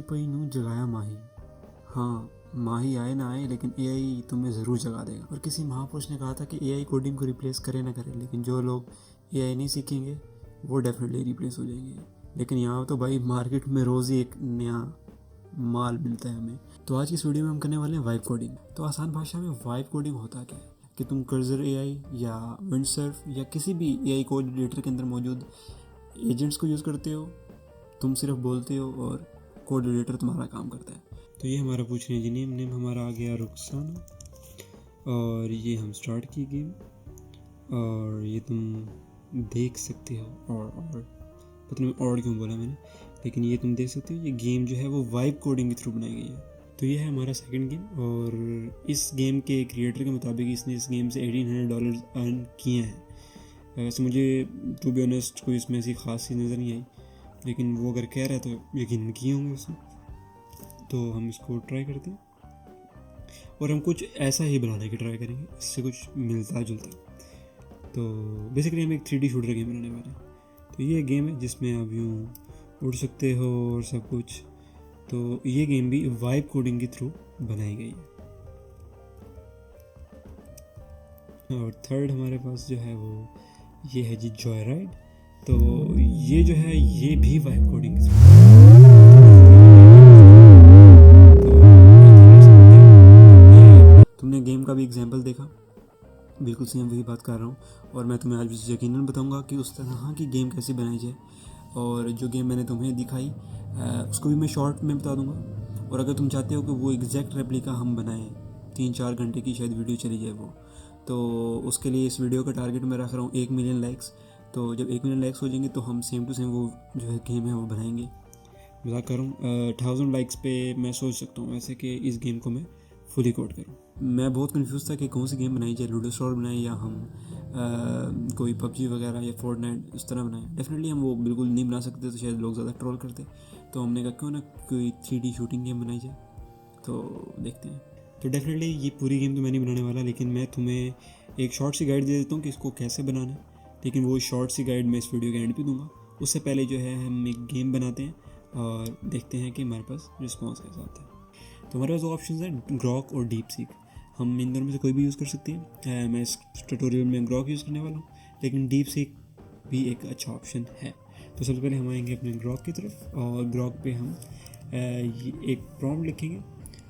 पई नू जगाया माही। हाँ, माही आए ना आए लेकिन एआई तुम्हें ज़रूर जगा देगा। और किसी महापुरुष ने कहा था कि एआई कोडिंग को रिप्लेस करे ना करे, लेकिन जो लोग एआई नहीं सीखेंगे वो डेफिनेटली रिप्लेस हो जाएंगे। लेकिन यहाँ तो भाई मार्केट में रोज़ ही एक नया माल मिलता है हमें। तो आज की इस वीडियो में हम करने वाले हैं वाइब कोडिंग। तो आसान भाषा में वाइब कोडिंग होता क्या है कि तुम कर्जर एआई या विंडसर्फ या किसी भी एआई कोड एडिटर के अंदर मौजूद एजेंट्स को यूज़ करते हो। तुम सिर्फ बोलते हो और कोड एडिटर तुम्हारा काम करता है। तो ये हमारा पूछने जी नेम हमारा आ गया रुखसाना, और ये हम स्टार्ट की गेम, और ये तुम देख सकते हो। और पता नहीं और क्यों बोला मैंने, लेकिन ये तुम देख सकते हो ये गेम जो है वो वाइब कोडिंग के थ्रू बनाई गई है। तो ये है हमारा सेकंड गेम, और इस गेम के क्रिएटर के मुताबिक इसने इस गेम से $1800 अर्न किए हैं। वैसे मुझे टू बी ऑनेस्ट कोई इसमें ऐसी खास चीज़ नज़र नहीं आई, लेकिन वो अगर कह रहा है तो यकीन किए होंगे उसने। तो हम इसको ट्राई करते हैं और हम कुछ ऐसा ही बनाने की ट्राई करेंगे, इससे कुछ मिलता जुलता। तो बेसिकली हम एक 3D शूटर गेम बनाने वाले हैं। तो ये गेम है जिसमें आप यूँ उड़ सकते हो और सब कुछ। तो ये गेम भी वाइब कोडिंग के थ्रू बनाई गई है। और थर्ड हमारे पास जो है वो ये है जी जॉय राइड। तो ये जो है ये भी वाइब कोडिंग के थ्रू। तुमने गेम का भी एग्जांपल देखा, बिल्कुल सेम वही बात कर रहा हूँ। और मैं तुम्हें आज यकीनन बताऊंगा कि उस तरह की गेम कैसे बनाई जाए। और जो गेम मैंने तुम्हें दिखाई उसको भी मैं शॉर्ट में बता दूंगा। और अगर तुम चाहते हो कि वो एग्जैक्ट रेप्लिका हम बनाएं, 3-4 घंटे की शायद वीडियो चली जाए वो, तो उसके लिए इस वीडियो का टारगेट मैं रख रहा हूँ 1 मिलियन लाइक्स। तो जब 1 मिलियन लाइक्स हो जाएंगे तो हम सेम टू सेम वो जो है गेम है वो बनाएंगे। मजाक कर रहा हूँ, 1000 लाइक्स पे मैं सोच सकता हूँ वैसे कि इस गेम को मैं फुली कोड करूँ। मैं बहुत कंफ्यूज था कि कौन सी गेम बनाई जाए, लूडो स्टोर बनाए या हम कोई पबजी वगैरह या फोर्टनाइट इस तरह बनाए। डेफिनेटली हम वो बिल्कुल नहीं बना सकते तो शायद लोग ज़्यादा ट्रोल करते। तो हमने कहा क्यों ना कोई 3D शूटिंग गेम बनाई जाए। तो देखते हैं। तो डेफिनेटली ये पूरी गेम तो मैं नहीं बनाने वाला, लेकिन मैं तुम्हें एक शॉर्ट सी गाइड दे देता हूँ कि इसको कैसे बनाना है। लेकिन वो शॉर्ट सी गाइड मैं इस वीडियो के एंड पे दूंगा। उससे पहले जो है हम एक गेम बनाते हैं और देखते हैं कि हमारे पास रिस्पॉन्स कैसा आता है। तो हमारे पास दो ऑप्शन हैं, ग्रॉक और डीप सीक। हम इन दोनों में से कोई भी यूज़ कर सकते हैं। मैं इस ट्यूटोरियल में ग्रॉक यूज़ करने वाला हूँ, लेकिन डीप सीक भी एक अच्छा ऑप्शन है। तो सबसे पहले हम आएंगे अपने ग्रॉक की तरफ, और ग्रॉक पे हम एक प्रॉम्प्ट लिखेंगे।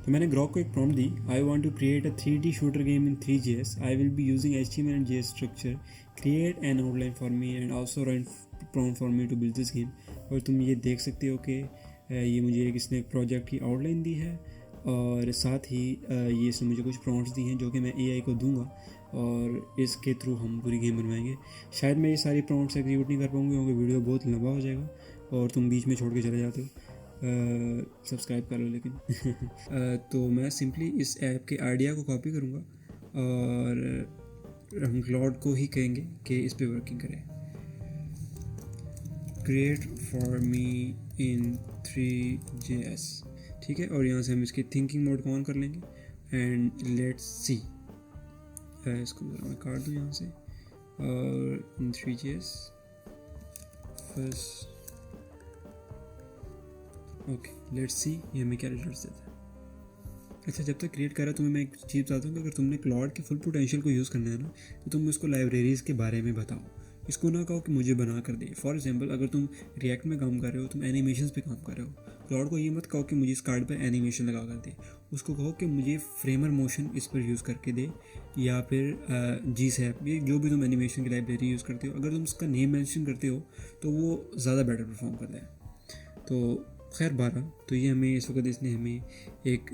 तो मैंने ग्रॉक को एक प्रॉम्प्ट दी, I want to create a 3D shooter game in 3JS। I will be using HTML and JS structure. Create an outline for me and also run prompt for me to build this game. और तुम ये देख सकते हो कि ये मुझे इसने एक प्रोजेक्ट की आउटलाइन दी है, और साथ ही ये इसने मुझे कुछ प्रॉम्प्ट्स दी हैं जो कि मैं AI को दूंगा, और इसके थ्रू हम पूरी गेम बनवाएंगे। शायद मैं ये सारी प्रॉम्प्ट्स एग्जीक्यूट नहीं कर पाऊंगी क्योंकि वीडियो बहुत लंबा हो जाएगा और तुम बीच में छोड़ के चले जाते हो। सब्सक्राइब कर लो लेकिन तो मैं सिंपली इस ऐप के आइडिया को कॉपी करूँगा और हम क्लाउड को ही कहेंगे कि इस पे वर्किंग करें। Create for me in 3JS, ठीक है। और यहाँ से हम इसके थिंकिंग मोड को ऑन कर लेंगे एंड लेट्स सी। इसको मैं काट दूँ यहाँ से, और इन 3JS first. Okay, let's see ये हमें क्या रिजल्ट्स देता है। अच्छा, जब तक क्रिएट कर रहा है तुम्हें मैं एक चीज़ बताता हूँ कि अगर तुमने क्लाउड के फुल पोटेंशियल को यूज़ करना है ना, तो तुम उसको लाइब्रेरीज़ के बारे में बताओ। इसको ना कहो कि मुझे बना कर दे। फॉर एग्जांपल, अगर तुम रिएक्ट में काम कर रहे हो, तुम एनिमेशंस पे काम कर रहे हो, क्लाउड को ये मत कहो कि मुझे इस कार्ड पर एनिमेशन लगा कर दे। उसको कहो कि मुझे फ्रेमर मोशन इस पर यूज़ करके दे, या फिर GSAP, ये जो भी तुम एनिमेशन की लाइब्रेरी यूज़ करते हो, अगर तुम उसका नेम मेंशन करते हो तो वो ज़्यादा बेटर परफॉर्म करता है। तो खैर 12, तो ये हमें इस वक्त इसने हमें एक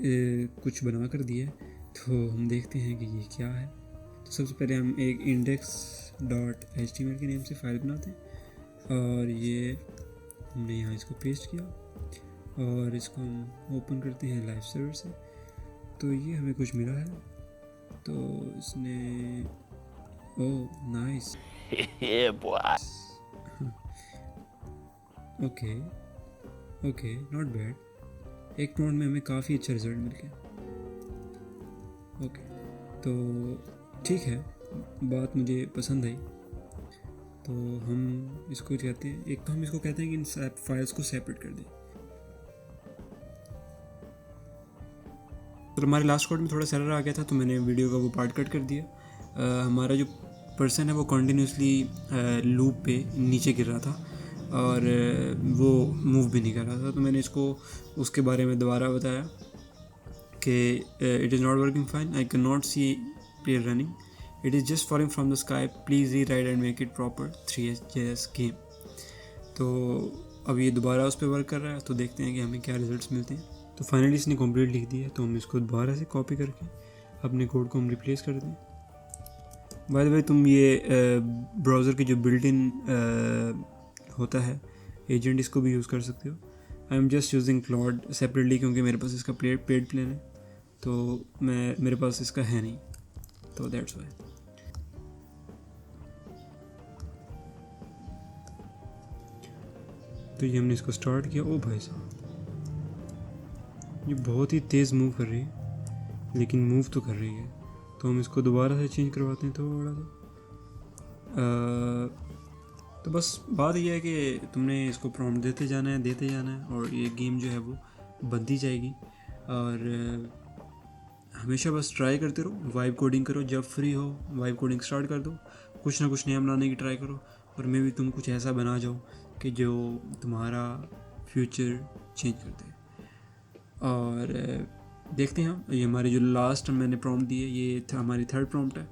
कुछ बना कर दिया है। तो हम देखते हैं कि ये क्या है। तो सबसे पहले हम एक index.html के नेम से फाइल बनाते हैं, और ये हमने यहाँ इसको पेस्ट किया, और इसको हम ओपन करते हैं लाइव सर्वर से। तो ये हमें कुछ मिला है। तो इसने oh nice okay not bad. एक प्रॉम्प्ट में हमें काफ़ी अच्छा रिजल्ट मिल गया। ओके, तो ठीक है, बात मुझे पसंद आई। तो हम इसको कहते हैं, एक तो हम इसको कहते हैं कि इन फाइल्स को सेपरेट कर दें। तो हमारे लास्ट कोड में थोड़ा एरर आ गया था, तो मैंने वीडियो का वो पार्ट कट कर दिया। हमारा जो पर्सन है वो कंटिन्यूसली लूप पे नीचे गिर रहा था और वो मूव भी नहीं कर रहा था। तो मैंने इसको उसके बारे में दोबारा बताया कि it is not working fine, I can not see player running, it is just falling from the sky, please rewrite and make it proper 3JS game. तो अब ये दोबारा उस पर वर्क कर रहा है, तो देखते हैं कि हमें क्या रिजल्ट्स मिलते हैं। तो फाइनली इसने कंप्लीट लिख दिया है, तो हम इसको दोबारा से कॉपी करके अपने कोड को हम रिप्लेस कर दें। बाय द वे तुम ये ब्राउज़र की जो बिल्ट इन होता है एजेंट, इसको भी यूज़ कर सकते हो। I am just using Claude separately क्योंकि मेरे पास इसका पेड प्लान है, तो मेरे पास इसका है नहीं, तो दैट्स वाई। तो ये हमने इसको स्टार्ट किया। ओ भाई साहब, ये बहुत ही तेज़ मूव कर रही है, लेकिन मूव तो कर रही है। तो हम इसको दोबारा से चेंज करवाते हैं थोड़ा सा। तो बस बात यह है कि तुमने इसको प्रॉम्प्ट देते जाना है और ये गेम जो है वो बनती जाएगी। और हमेशा बस ट्राई करते रहो, वाइब कोडिंग करो, जब फ्री हो वाइब कोडिंग स्टार्ट कर दो, कुछ ना कुछ नया बनाने की ट्राई करो, और मे भी तुम कुछ ऐसा बना जाओ कि जो तुम्हारा फ्यूचर चेंज कर दे। और देखते हैं ये हमारे जो लास्ट मैंने प्रॉम्प्ट दी है, ये हमारी थर्ड प्रॉम्प्ट है।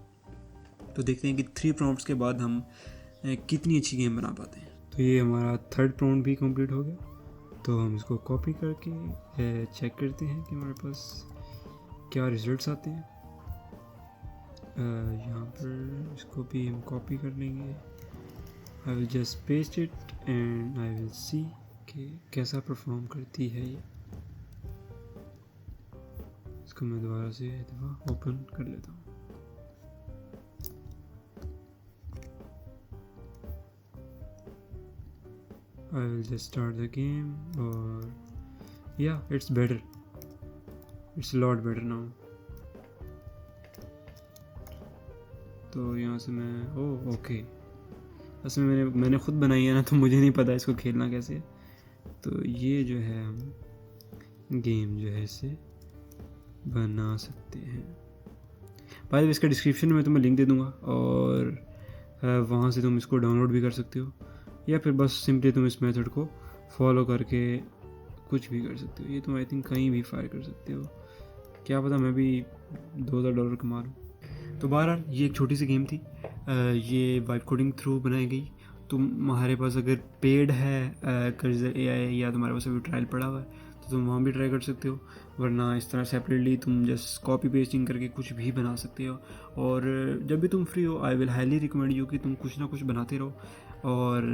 तो देखते हैं कि 3 प्रॉम्प्ट्स के बाद हम कितनी अच्छी गेम बना पाते हैं। तो ये हमारा थर्ड प्रॉम्प्ट भी कंप्लीट हो गया। तो हम इसको कॉपी करके चेक करते हैं कि हमारे पास क्या रिजल्ट्स आते हैं। यहाँ पर इसको भी हम कॉपी कर लेंगे। I will just paste it and I will see कि कैसा परफॉर्म करती है ये। इसको मैं दोबारा से ओपन कर लेता हूँ। I will just start the game or yeah, it's better. It's a lot better now. तो यहाँ से मैं ओके, असल में मैंने खुद बनाई है ना, तो मुझे नहीं पता इसको खेलना कैसे है। तो ये जो है हम गेम जो है इसे बना सकते हैं। भाई इसका डिस्क्रिप्शन में तुम्हें लिंक दे दूँगा और वहाँ से तुम इसको डाउनलोड भी कर सकते हो, या फिर बस सिंपली तुम इस मेथड को फॉलो करके कुछ भी कर सकते हो। ये तुम आई थिंक कहीं भी फायर कर सकते हो, क्या पता मैं भी $2000 कमा लूँ। तो बहरहाल ये एक छोटी सी गेम थी, ये वाइब कोडिंग थ्रू बनाई गई। तुम्हारे पास अगर पेड है कर्जर AI या तुम्हारे पास अभी ट्रायल पड़ा हुआ है तो तुम वहाँ भी ट्राई कर सकते हो, वरना इस तरह सेपरेटली तुम जस्ट कॉपी पेस्टिंग करके कुछ भी बना सकते हो। और जब भी तुम फ्री हो I will highly recommend you कि तुम कुछ ना कुछ बनाते रहो, और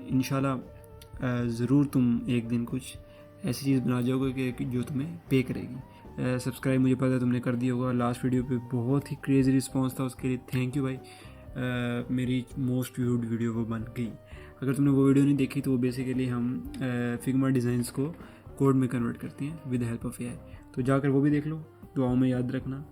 इंशाल्लाह ज़रूर तुम एक दिन कुछ ऐसी चीज़ बना जाओगे कि जो तुम्हें पे करेगी। सब्सक्राइब मुझे पता है तुमने कर दिया होगा, लास्ट वीडियो पे बहुत ही क्रेज़ी रिस्पांस था, उसके लिए थैंक यू भाई। मेरी मोस्ट व्यूड वीडियो वो बन गई। अगर तुमने वो वीडियो नहीं देखी तो वो बेसिकली हम फिग्मा डिज़ाइंस को कोड में कन्वर्ट करते हैं with the help of AI, तो जाकर वो भी देख लो। दुआओं में याद रखना।